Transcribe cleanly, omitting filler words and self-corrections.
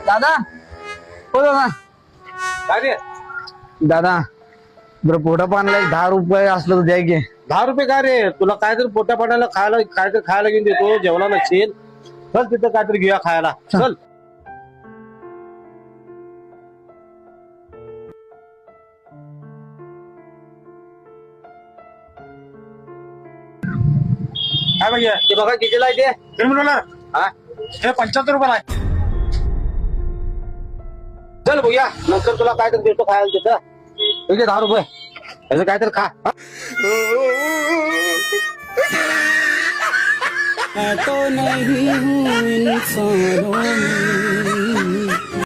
दादा हो दादा काय रे दादा बरं पोटा पाण्याला 10 रुपये असलं तर द्या की. 10 रुपये काय रे तुला काहीतरी पोट्या पाण्याला खायला काहीतरी खायला घेऊन देतो जेवणा नसेल चल तिथं काहीतरी घेऊया खायला चल. काय भैया ते बघा कितीला आहे ते हा हे 75 रुपयाला आहे. चल भैया नंतर तुला काहीतरी देतो खायला तिथं ठीक आहे 10 रुपये असं काहीतरी खा हा? मैं तो नहीं हूँ इंसानों में